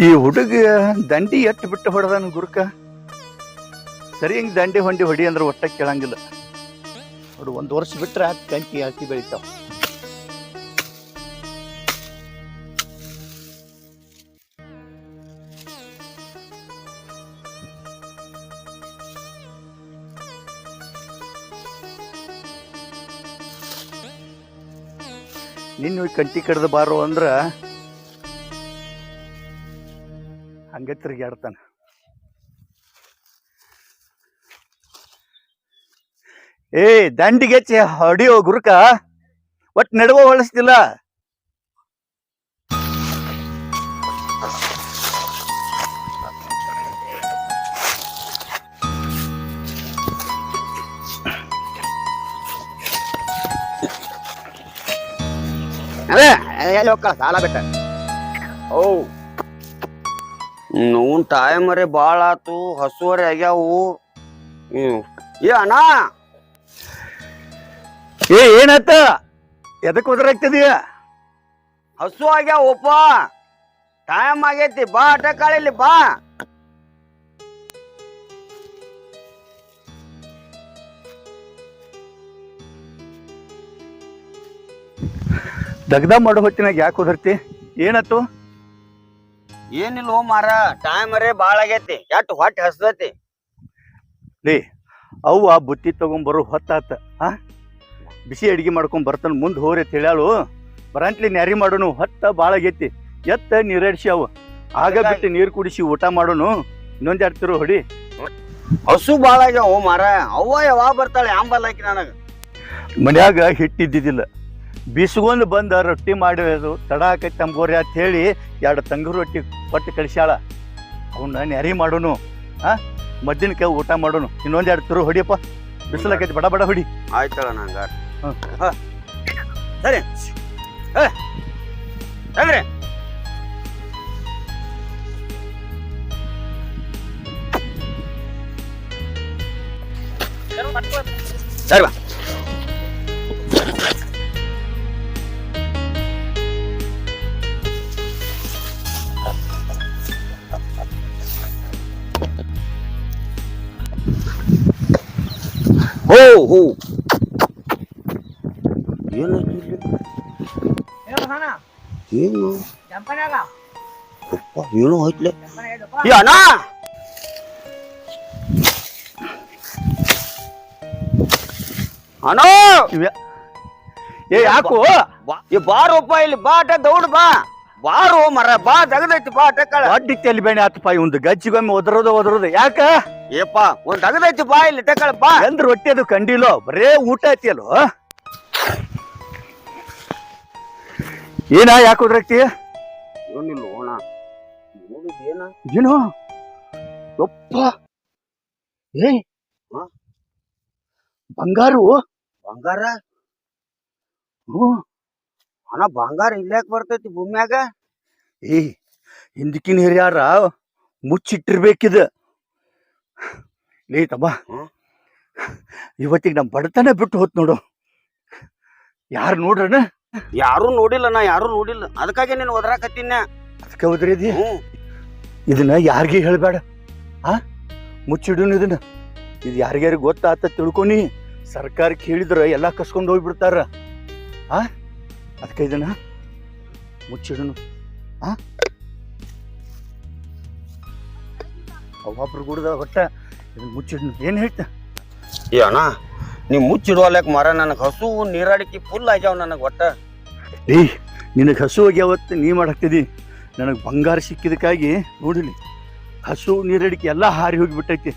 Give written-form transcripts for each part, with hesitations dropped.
ಈ ಹುಡುಗ ದಂಡಿ ಎಟ್ಟು ಬಿಟ್ಟು ಹೊಡೆದಾನ ಗುರುಕ. ಸರಿ ಹಿಂಗೆ ದಂಡಿ ಹೊಂಡಿ ಹೊಡಿ ಅಂದ್ರೆ ಒಟ್ಟ ಕೇಳಂಗಿಲ್ಲ. ನೋಡು, 1 ವರ್ಷ ಬಿಟ್ರೆ ಕಂಟಿ ಹಾಕಿ ಬೆಳಿತಾವ. ನಿನ್ನ ಕಂಟಿ ಕಡ್ದು ಬಾರೋ ಅಂದ್ರ ಹಂಗೆ ತಿರುಗಾಡ್ತಾನ. ದಂಡಿಗೆ ಹೊಡಿಯೋ ಗುರುಕ, ಒಟ್ ನಡುವ ಹೊಳಿಸ್ತಿಲ್ಲ. ಅದೇ ಎಲ್ಲಿ ಹೋಗ್ಕ ಸಾಲ ಬಿಟ್ಟ. ಓ ನೋನ್ ಟೈಮರೇ ಭಾಳ ಆತು, ಹಸುವರೆ ಆಗ್ಯಾವು. ಏ ಅಣ್ಣ, ಏನಾತ? ಎದಕ್ ಒದರಾಗ್ತದೀಯ? ಹಸು ಆಗ್ಯಾವಪ್ಪ, ಟೈಮ್ ಆಗೈತಿ, ಬಾ ಅಟ ಕಾಳಿಲಿ ಬಾ. ದಗ್ದ ಮಾಡೋ ಹೊತ್ತಿನಾಗ ಯಾಕೆ ಒದರ್ತಿ? ಏನತ್ತು? ಏನಿಲ್ಲ ಮಾರ, ಟೈಮರೇ ಭಾಳ ಆಗೈತಿ, ಎಟ್ಟು ಹೊಟ್ಟೆ ಹಸ್ದೈತಿ. ಲೇ ಅವ್ವ ಬುತ್ತಿ ತಗೊಂಬರೋ ಹೊತ್ತಾತ. ಬಿಸಿ ಅಡಿಗೆ ಮಾಡ್ಕೊಂಡ್ ಬರ್ತಾನ, ಮುಂದೆ ಹೋರಿ ತಿಳಿಯಾಳು. ಬರಂಟ್ಲಿ ನ್ಯಾರಿ ಮಾಡೋನು, ಹೊತ್ತ ಭಾಳ ಆಗೈತಿ. ಎತ್ತ ನೀರಡಿಸಿ ಅವು ಆಗ ಬಿಟ್ಟು ನೀರು ಕುಡಿಸಿ ಊಟ ಮಾಡೋನು. ಇನ್ನೊಂದು ಆಡ್ತಿರು ಹೊಡಿ. ಹಸು ಭಾಳ ಆಗ್ಯಾವ ಮಾರ, ಅವ್ವ ಯಾವಾಗ ಬರ್ತಾಳೆ ಆಂಬಲ್ ಹಾಕಿ ನನಗ. ಮನ್ಯಾಗ ಹಿಟ್ಟಿದ್ದಿದ್ದಿಲ್ಲ, ಬಿಸ್ಗೊಂದು ಬಂದ ರೊಟ್ಟಿ ಮಾಡೋದು ತಡ ಆಕೈತಿ ತಂಗೋರಿ ಅಂತ ಹೇಳಿ 2 ತಂಗೂರು ರೊಟ್ಟಿ ಕೊಟ್ಟು ಕಳಿಸ್ಯಾಳ. ಅವನ್ನ ನ್ಯಾರಿ ಮಾಡೋನು, ಮಧ್ಯಾಹ್ನಕ್ಕೆ ಊಟ ಮಾಡೋನು. ಇನ್ನೊಂದು 2 ತುರು ಹೊಡಿಯಪ್ಪ, ಬಿಸಿಲಾಕೈತಿ, ಬಡ ಬಡ ಹೊಡಿ. ಆಯ್ತಳ ನಂಗ. ಸರಿ ಸರಿ ಸರಿ ಬಾ. ಹೋ ಹೋ ಏನು ಏನು ಹೋಯ್ತ್ಲೆ ಅಣ್ಣ. ಅಣ್ಣ ಯಾಕೋ ಬಾರೋಪ್ಪ, ಇಲ್ಲಿ ಬಾ ಅಟ ದೌಡ್ ಬಾ. ಬಾರೋ ಮರ, ಬಾ ತಗದೈತಿ, ಬಾ ಅಟ ಕಾಳ. ಅಡ್ಡಿತ್ತು ಅಲ್ಲಿ ಬೇಣೆ ಆತಪ್ಪ, ಇವಂದು ಗಜ್ಜಿಗೊಮ್ಮೆ ಒದರೋದು ಯಾಕ? ಏಪ್ಪ ಒಂದ್ ತಗದೈತಿ, ಬಾ ಇಲ್ಲಿ ಟಕಾಳ ಬಾ. ಎಂದ್ರ ರೊಟ್ಟಿ ಅದು ಕಂಡಿಲೋ, ಬರೇ ಊಟ ಐತಿಯಲ್ಲೋ. ಏನ ಯಾಕೆ ಹೋದ್ರಕ್ತಿ? ಏನಿಲ್ಲ ಅಣ್ಣ, ನೋಡಿದೇನ ಏನು ಯಪ್ಪ, ಬಂಗಾರು ಬಂಗಾರ? ಅಣ್ಣ ಬಂಗಾರ ಇಲ್ಲಾಕ್ ಬರ್ತೈತಿ ಭೂಮ್ಯಾಗ? ಹಿಂದಕಿನ ಹಿರಿಯಾರ ಮುಚ್ಚಿಟ್ಟಿರ್ಬೇಕಿದ. ಲೇ ತಮ್ಮ, ಇವತ್ತಿಗೆ ನಮ್ ಬಡತನ ಬಿಟ್ಟು ಹೋತ್ ನೋಡು. ಯಾರು ನೋಡ್ರಣ? ಯಾರು ನೋಡಿಲ್ಲ, ನಾ ಯಾರು ನೋಡಿಲ್ಲ, ಅದಕ್ಕಾಗಿ ನೀನು ಒದರಾಕತ್ತೀನ. ಅದಕ್ಕೆ ಹೋದ್ರಿ ಇದನ್ನ ಯಾರಿಗೆ ಹೇಳ್ಬೇಡ, ಮುಚ್ಚಿಡುನು ಇದನ್ನ. ಇದು ಯಾರಿಗ್ಯಾರಿಗೆ ಗೊತ್ತಾತ ತಿಳ್ಕೊನಿ. ಸರ್ಕಾರಕ್ಕೆ ಹೇಳಿದ್ರ ಎಲ್ಲಾ ಕಸ್ಕೊಂಡು ಹೋಗ್ಬಿಡ್ತಾರ. ಅದಕ್ಕೆ ಇದನ್ನ ಮುಚ್ಚಿಡುನು. ಒಬ್ಬೊಬ್ರು ಗುಡ್ದ ಹೊಟ್ಟ ಇದನ್ನ ಮುಚ್ಚಿಡುನು. ಏನ್ ಹೇಳ್ತ? ಏ ಅಣ್ಣ, ನೀ ಮುಚ್ಚಿಡುವಲ್ಯಾಕ ಮರ, ನನಗೆ ಹಸು ನೀರಾಡಿಕೆ ಫುಲ್ ಆಗ್ಯಾವ ನನಗೆ ಒಟ್ಟ. ನಿನಗೆ ಹಸು ಆಗ್ಯಾವತ್ತು ನೀ ಮಾಡಾಕ್ತಿದಿ, ನನಗೆ ಬಂಗಾರ ಸಿಕ್ಕಿದಕ್ಕಾಗಿ ನೋಡಿಲಿ ಹಸು ನೀರಡಿಕೆ ಎಲ್ಲ ಹಾರಿ ಹೋಗಿಬಿಟ್ಟೈತಿ.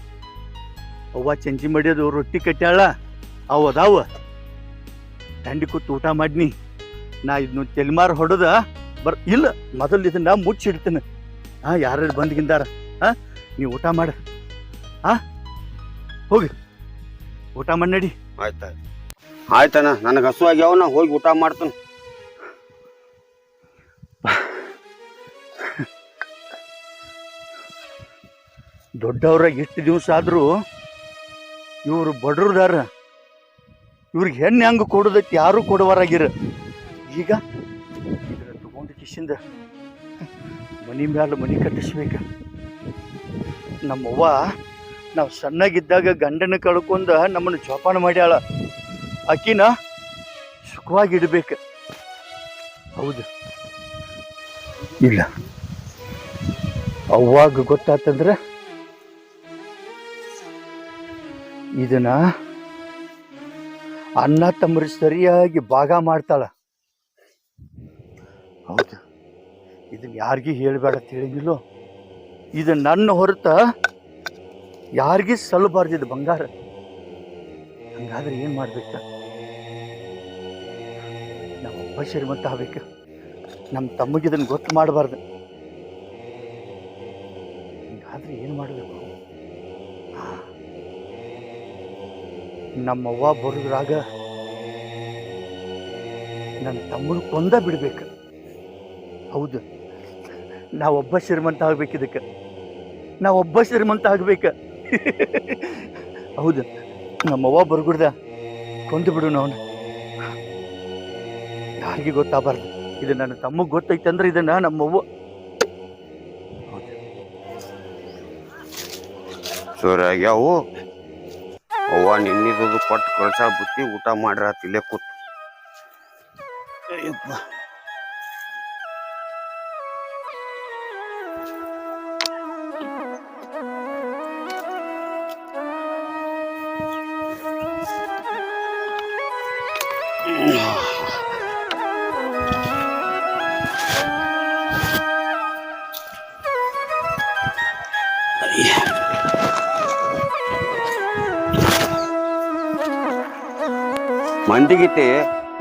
ಅವ್ವ ಚಂಚಿ ಮಡಿಯೋದು ರೊಟ್ಟಿ ಕಟ್ಟ್ಯಾಳ, ಅವು ಅದಾವ ದಂಡಿ ಕೂತು ಊಟ ಮಾಡಿನಿ. ನಾ ಇದನ್ನ ತೆಲಿಮಾರು ಹೊಡೆದ ಇಲ್ಲ, ಮೊದಲು ಇದನ್ನ ಮುಚ್ಚಿಡ್ತೇನೆ. ಯಾರು ಬಂದ್ಗಿಂದಾರ, ನೀ ಊಟ ಮಾಡ. ಹೋಗಿ ಊಟ ಮಾಡಿ ನಡಿ. ಆಯ್ತಣ್ಣ, ನನಗೆ ಹಸು ಆಗ್ಯಾವ, ನಾ ಹೋಗಿ ಊಟ ಮಾಡ್ತೇನೆ. ದೊಡ್ಡವ್ರ ಎಷ್ಟು ದಿವಸ ಆದ್ರೂ ಇವ್ರು ಬಡ್ರದಾರ, ಇವ್ರಿಗೆ ಹೆಣ್ಣು ಹೆಂಗ ಕೊಡೋದಕ್ಕೆ ಯಾರು ಕೊಡುವರಾಗಿರ. ಈಗ ತಗೊಂಡು ಕಿಶಿಂದ ಮನಿ ಮ್ಯಾಲ ಮನಿ ಕಟ್ಟಿಸ್ಬೇಕ. ನಮ್ಮವ್ವ ನಾವು ಸಣ್ಣಗಿದ್ದಾಗ ಗಂಡನ ಕಳ್ಕೊಂಡ ನಮ್ಮನ್ನು ಜೋಪಾನ ಮಾಡ್ಯಾಳ. ಆಕಿನ ಸುಖವಾಗಿ ಇಡ್ಬೇಕು. ಹೌದು ಇಲ್ಲ ಅವಾಗ ಗೊತ್ತಾತಂದ್ರ ಇದನ್ನ ಅಣ್ಣ ತಮ್ಮರು ಸರಿಯಾಗಿ ಭಾಗ ಮಾಡ್ತಾಳ. ಹೌದು ಇದನ್ನ ಯಾರಿಗೂ ಹೇಳಬೇಡ ತಿಳಿದಿಲ್ಲೋ. ಇದು ನನ್ನ ಹೊರತ ಯಾರಿಗೂ ಸಲ್ಲಬಾರ್ದಿದ್ದು ಬಂಗಾರ. ಹಂಗಾದ್ರೆ ಏನ್ ಮಾಡ್ಬೇಕ? ನಮ್ಮಪ್ಪ ಶ್ರೀಮಂತ ಆಗ್ಬೇಕು. ನಮ್ಮ ತಮ್ಮಗೆ ಇದನ್ನು ಗೊತ್ತು ಮಾಡಬಾರ್ದು. ಹಿಂಗಾದ್ರೆ ಏನು ಮಾಡಬೇಕು? ನಮ್ಮವ್ವ ಬರೋದ್ರಾಗ ನನ್ನ ತಮ್ಮನ ಕೊಂದ ಬಿಡ್ಬೇಕು. ಹೌದು ನಾವೊಬ್ಬ ಶ್ರೀಮಂತ ಆಗ್ಬೇಕು. ಇದಕ್ಕೆ ನಾವೊಬ್ಬ ಶ್ರೀಮಂತ ಆಗ್ಬೇಕ. ಹೌದು ನಮ್ಮವ್ವ ಬರ್ಗುಡ್ದ ಕೊಂದು ಬಿಡು ಅವನು. ಯಾರಿಗೆ ಗೊತ್ತಾಗಬಾರ್ದು. ಇದು ನನ್ನ ತಮ್ಮಗೆ ಗೊತ್ತೈತೆ ಅಂದ್ರೆ ಇದನ್ನ ನಮ್ಮವ್ವ ಸೂರ್ಯಾಗ್ಯಾವು. ಅವ್ವ ನಿನ್ನಿದು ಕೊಟ್ಟು ಕಳ್ಸ ಬುತ್ತಿ ಊಟ ಮಾಡ್ರ ತಿಲೆ ಕೂತ್. ಮಂದಿಗಿತೆ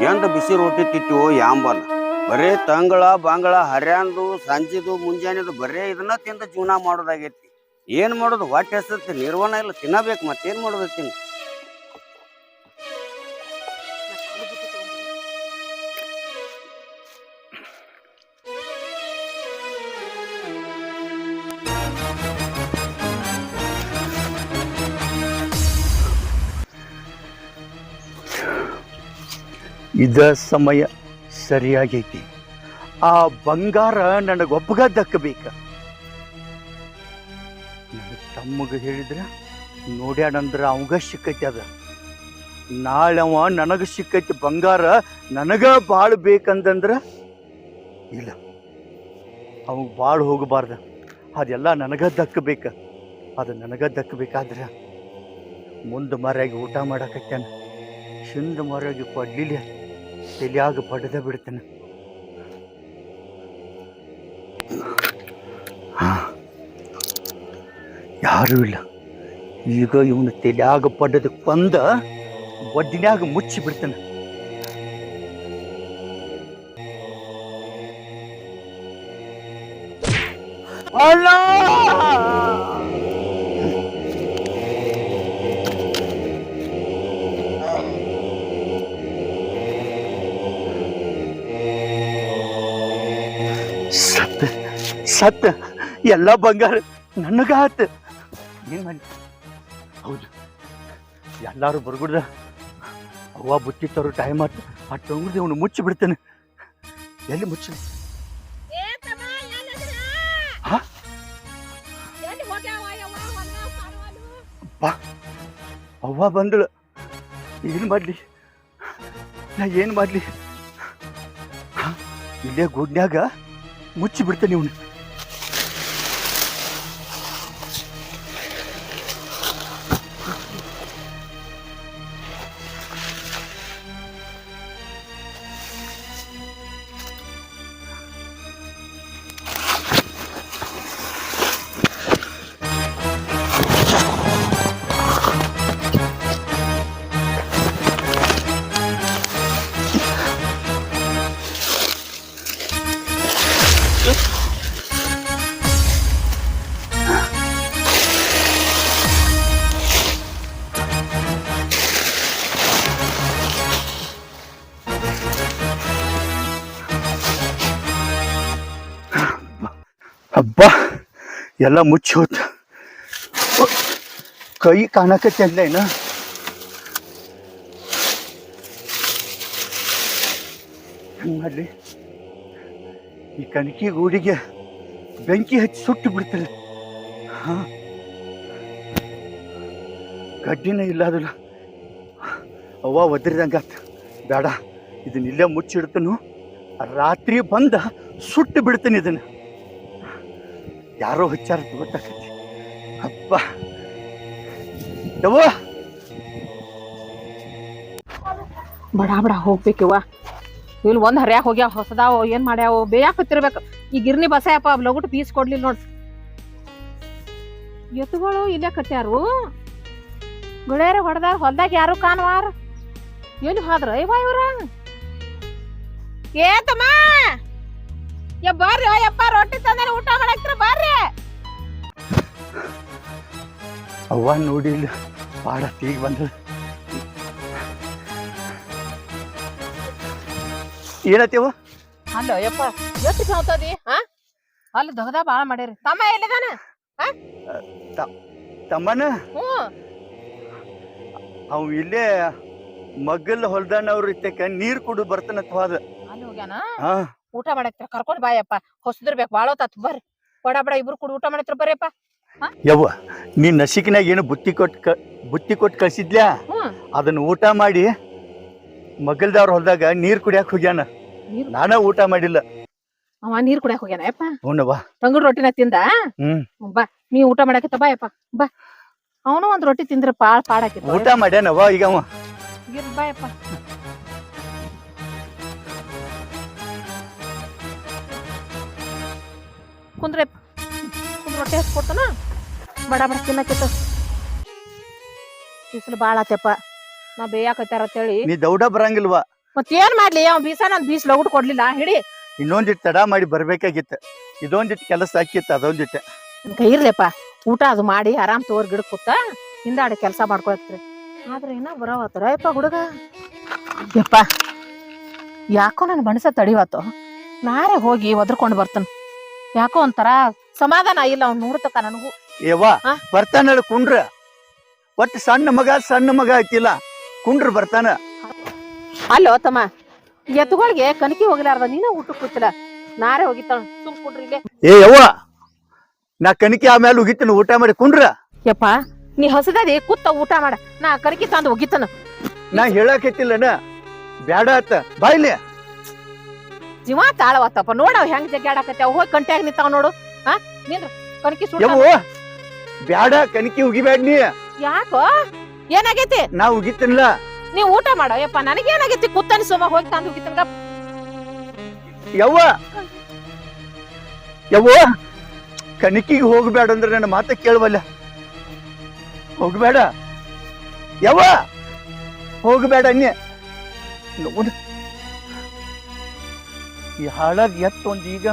ಎಂದ ಬಿಸಿ ರೊಟ್ಟಿ ತಿಟ್ಟಿವೋ ಯಾಂಬಲ್ಲ. ಬರೇ ತಂಗಳ ಬಾಂಗಳ ಹರ್ಯಾಂದು ಸಂಜಿದು ಮುಂಜಾನೆದು ಬರೇ ಇದನ್ನ ತಿಂದ ಜೀವನ ಮಾಡೋದಾಗೈತಿ. ಏನ್ ಮಾಡೋದು? ಹೊಟ್ಟೆ ಹೆಸತಿ ನಿರ್ವಹಣ ಇಲ್ಲ, ತಿನ್ನಬೇಕು. ಮತ್ತೇನ್ ಮಾಡೋದು? ತಿನ್ನ ಇದ ಸಮಯ ಸರಿಯಾಗೈತಿ. ಆ ಬಂಗಾರ ನನಗೊಬ್ಬಗ ದಕ್ಕಬೇಕ. ನನ್ನ ತಮ್ಮಗ ಹೇಳಿದ್ರ ನೋಡ್ಯಾನಂದ್ರ ಅವಂಗ ಸಿಕ್ಕೈತಿ. ಅದ ನಾಳೆ ಅವ ನನಗ ಸಿಕ್ಕೈತಿ ಬಂಗಾರ ನನಗ ಬಾಳ್ ಬೇಕಂದಂದ್ರ ಇಲ್ಲ, ಅವಂಗ ಬಾಳ್ ಹೋಗಬಾರ್ದ. ಅದೆಲ್ಲ ನನಗ ದಕ್ಕಬೇಕ. ಅದು ನನಗ ದಕ್ಕಬೇಕಾದ್ರ ಮುಂದೆ ಮರ್ಯಾಗಿ ಊಟ ಮಾಡಾಕತ್ಯಾನ, ಹಿಂದ ಮರ್ಯಾಗಿ ಕೊಡ್ಲಿಲ್ಲ ತಲೆಯಾಗ ಪಡೆದ ಬಿಡ್ತಾನೆ. ಯಾರೂ ಇಲ್ಲ. ಈಗ ಇವನು ತಲೆಯಾಗ ಪಡೆದ ಕೊಂದ ಒಡ್ಡಿನ್ಯಾಗ ಮುಚ್ಚಿ ಬಿಡ್ತಾನೆ. ಅಲ್ಲ ಸತ್ತ ಎಲ್ಲ ಬಂಗಾರ ನನಗ ಆತ. ಏನ್ ಮಾಡಿ? ಹೌದು ಎಲ್ಲಾರು ಬರ್ಗುಡ್ದ ಅವ್ವ ಬುತ್ತಿ ತರೋ ಟೈಮ್ ಆತ. ಆ ಟೊಂಗುಡ್ದು ಇವನು ಮುಚ್ಚಿ ಬಿಡ್ತಾನೆ. ಎಲ್ಲಿ ಮುಚ್ಚಿ? ಅವ್ವ ಬಂದಳು. ಏನ್ ಮಾಡ್ಲಿ? ನಾ ಏನ್ ಮಾಡ್ಲಿ? ಇಲ್ಲೇ ಗುಡ್ನ್ಯಾಗ ಮುಚ್ಚಿ ಬಿಡ್ತಾನೆ ಇವನು. ಹಬ್ಬ ಎಲ್ಲ ಮುಚ್ಚಿ ಹೋತ. ಕೈ ಕಾಣಕತ್ತೆ ಅಂದ ಏನ? ಹಂಗ್ ಮಾಡ್ಲಿ? ಈ ಕಣಕಿ ಗೂಡಿಗೆ ಬೆಂಕಿ ಹಚ್ಚಿ ಸುಟ್ಟು ಬಿಡ್ತಾರೆ. ಹಾ, ಗಡ್ಡಿನ ಇಲ್ಲ ಅದಲ್ಲ. ಅವ್ವ ಒದರಿದಂಗಾತ. ಬೇಡ, ಇದನ್ನ ಇಲ್ಲೇ ಮುಚ್ಚಿಡ್ತನು. ರಾತ್ರಿ ಬಂದ ಸುಟ್ಟು ಬಿಡ್ತೀನಿ ಇದನ್ನ. ಯಾರೋ ಹಚ್ಚಾರ ಗೊತ್ತಾಕತಿ. ಅಪ್ಪ ಯವ್ವ, ಬಡ ಬಡ ಹೋಗ್ಬೇಕಿವ. ಇಲ್ಲಿ ಒಂದ್ ಹರ್ಯಾಕ ಹೋಗ್ಯಾವ, ಹೊಸದಾವ ಏನ್ ಮಾಡ್ಯಾವ, ಬೇಯಾಕತ್ತಿರ್ಬೇಕು. ಈ ಗಿರ್ನಿ ಬಸಾಯಪ್ಪ ಲಗುಟ್ ಪೀಸ್ ಕೊಡ್ಲಿಲ್ಲ ನೋಡ್. ಎತ್ತುಗಳು ಇಲ್ಲೇ ಕಟ್ಟ್ಯಾರು. ಗುಳೇರ ಹೊಡೆದಾರ, ಹೊಲ್ದಾಗ ಯಾರು ಕಾಣವಾರ. ಎಲ್ಲಿ ಹೋದ್ರ ಇವ ಇವ್ರ? ಏತಮ್ಮ ಬರ್ರಿ ಅಯ್ಯಪ್ಪ, ರೊಟ್ಟಿ ತಂದ್ರೆ ಊಟ ಮಾಡಾಕ್ತಿರ ಬರ್ರಿ. ಅವ್ವ ನೋಡಿಲ್ಲ, ಪಾಡ ತೀಗ ಬಂದ. ಏನತ್ತೇವ? ಅಲ್ಲ ಅಯ್ಯಪ್ಪ, ಎಷ್ಟು ಚೌತದಿ? ಅಲ್ಲಿ ದಗದ ಬಾಳ ಮಾಡ್ಯಾರಿ. ತಮ್ಮ ಎಲ್ಲಿದಾನ? ತಮ್ಮನ ಹ್ಮ್, ಅವ್ ಇಲ್ಲೇ ಮಗ್ಗಲ್ ಹೊಲ್ದಾನವ್ರ ಇತ್ತಕ ನೀರ್ ಕುಡು ಬರ್ತಾನತ್ ಹೋದ. ಅಲ್ಲಿ ಹೋಗ್ಯಾನ. ಹಾ, ಊಟ ಮಾಡಾಕ್ತಿರ ಕರ್ಕೊಂಡ್ ಬಾಯಪ್ಪ. ಹೊಸದಿರ್ಬೇಕು, ಬಾಳ ಹೊತ್ತಾತು. ಬರ್ರಿ ಬಡ ಬಡ ಇಬ್ರು ಕೂಡ ಊಟ ಮಾಡತ್ರ ಬರ್ರಿಯಪ್ಪ. ಯವ್ವ, ನೀನ್ ನಸಿಕಿನಾಗ ಏನು ಬುತ್ತಿ ಕೊಟ್ಟು ಕಳ್ಸಿದ್ಲ್ಯಾ? ಹ್ಮ್, ಅದನ್ನ ಊಟ ಮಾಡಿ ಮಗಲ್ದವ್ರ ಹೊಲ್ದಾಗ ನೀರ್ ಕುಡಿಯಾಕ ಹೋಗ್ಯಾನ. ನಾನ ಊಟ ಮಾಡಿಲ್ಲ. ಅವ ನೀರ್ ಕುಡಿಯಾಕ ಹೋಗ್ಯಾನ ಯಪ್ಪ. ಹ್ಞೂನವ್ವ. ತಂಗುಡ್ ರೊಟ್ಟಿನ ತಿಂದ. ಹ್ಮ್, ಬಾ, ನೀ ಊಟ ಮಾಡಾಕತ್ತ ಬಾಯಪ್ಪ ಬಾ. ಅವನು ಒಂದ್ ರೊಟ್ಟಿ ತಿಂದ್ರ ಪಾಡಾಕಿತ್ತು. ಊಟ ಮಾಡ್ಯಾನವ್ವ ಈಗ ಅವ. ಬಾಯಪ್ಪ. ಕುಂದ್ರೆ ರೊಟ್ಟಿ ಹಚ್ಕೊಡ್ತಾನ. ಬಡ ಬಡ ತಿನ್ನಕತ್ತ. ಬಿಸಿಲು ಬಾಳ ಆತಪ್ಪ, ನಾ ಬೇಯಾಕತ್ತಾರ ಅಂತೇಳಿ. ನೀ ದೌಡ ಬರಂಗಿಲ್ವಾ? ಮತ್ತೇನ್ ಮಾಡ್ಲಿ, ಅವ್ ಬೀಸ ನನ್ ಬೀಸ್ ಲಗುಟ್ ಕೊಡ್ಲಿಲ್ಲ. ಹಿಡಿ, ಇನ್ನೊಂದಿಟ್ಟು ತಡ ಮಾಡಿ ಬರ್ಬೇಕಾಗಿತ್ತ. ಇದೊಂದಿಟ್ಟು ಕೆಲಸ ಹಾಕಿತ್ತ, ಅದೊಂದಿಟ್ಟು ಕೈ ಇರ್ಲಿಪ್ಪ. ಊಟ ಅದು ಮಾಡಿ ಆರಾಮ್ ತೋರ್ ಗಿಡಕ್ ಕೂತ ಹಿಂದಾಡಿ ಕೆಲ್ಸ ಮಾಡ್ಕೊಳತ್ರಿ. ಆದ್ರೆ ಏನ ಬರವತ್ತರ ಯಪ್ಪ ಹುಡುಗ. ಯಪ್ಪ, ಯಾಕೋ ನನ್ ಮನಸ್ಸ ತಡಿವತ್ತು. ನಾರೇ ಹೋಗಿ ಒದ್ರಕೊಂಡ್ ಬರ್ತಾನ. ಯಾಕೋ ಒಂಥರ ಸಮಾಧಾನ ಇಲ್ಲ ಅವ್ನು ನೋಡ್ತಕ್ಕ ನನಗೂ. ಏವಾ ಬರ್ತಾನ ಕುಂಡ್ರ. ಒಟ್ಟು ಸಣ್ಣ ಮಗ ಐತಿಲ್ಲ, ಕುಂಡ್ರ ಬರ್ತಾನ. ಅಲ್ಲೋ ತಮ್ಮ, ಎತ್ತುಗಳಿಗೆ ಕನಕಿ ಹೋಗ್ಲಾರ್ದ ನೀನ ಊಟ ಕೂತಿಲ್ಲ. ನಾರೇ ಹೋಗಿತ್ತಾಳ. ಸುಮ್ ಕುಂಡ್ರಿ ಇಲ್ಲೇ. ಏ ಯವ್ವ, ನಾ ಕನಕಿ ಆಮೇಲೆ ಹೋಗಿತ್ತನ ಊಟ ಮಾಡಿ ಕುಂಡ್ರ. ಯಪ್ಪ, ನೀ ಹಸದದಿ ಕೂತ ಊಟ ಮಾಡ. ನಾ ಕನಕಿ ತಂದು ಹೋಗಿತ್ತನ. ನಾ ಹೇಳಾಕೈತಿಲ್ಲನ, ಬ್ಯಾಡ ಆತ ಬಾಯ್ಲಿ. ಜೀವ ತಾಳವತ್ತಪ್ಪ. ನೋಡವ್ ಹೆಂಗ್ ಜಗ್ಗಾಡಕತ್ತ. ಹೋಗಿ ಕಂಟ್ಯಾಗ ನಿಂತಾವ ನೋಡು. ನಿಂದ್ರ ಕನಕಿ ಸುಟ್ಟ. ಯವ್ವ ಬ್ಯಾಡ, ಕನಕಿ ಉಗಿಬ್ಯಾಡ ನೀ. ಯಾಕೋ ಏನಾಗೈತಿ? ನಾ ಉಗಿತನಲ್ಲ. ನೀ ಊಟ ಮಾಡೋ ಯಪ್ಪ. ನನಗೇನಾಗೈತಿ? ಕೂತಾನಿ ಸುಮ್ಮ ಹೋಗಿ ತಂದು ಹೋಗಿತ್ತನ್ಗ. ಯವ್ವ ಯವ್ವ, ಕನಕಿಗೆ ಹೋಗ್ಬೇಡ ಅಂದ್ರೆ ನನ್ನ ಮಾತ ಕೇಳವಲ್ಲ. ಹೋಗ್ಬೇಡ ಯವ್ವ, ಹೋಗ್ಬೇಡ ಅನ್ಯ. ನೋಡ, ಈ ಹಾಳಾಗ ಎತ್ತೊಂದು ಈಗ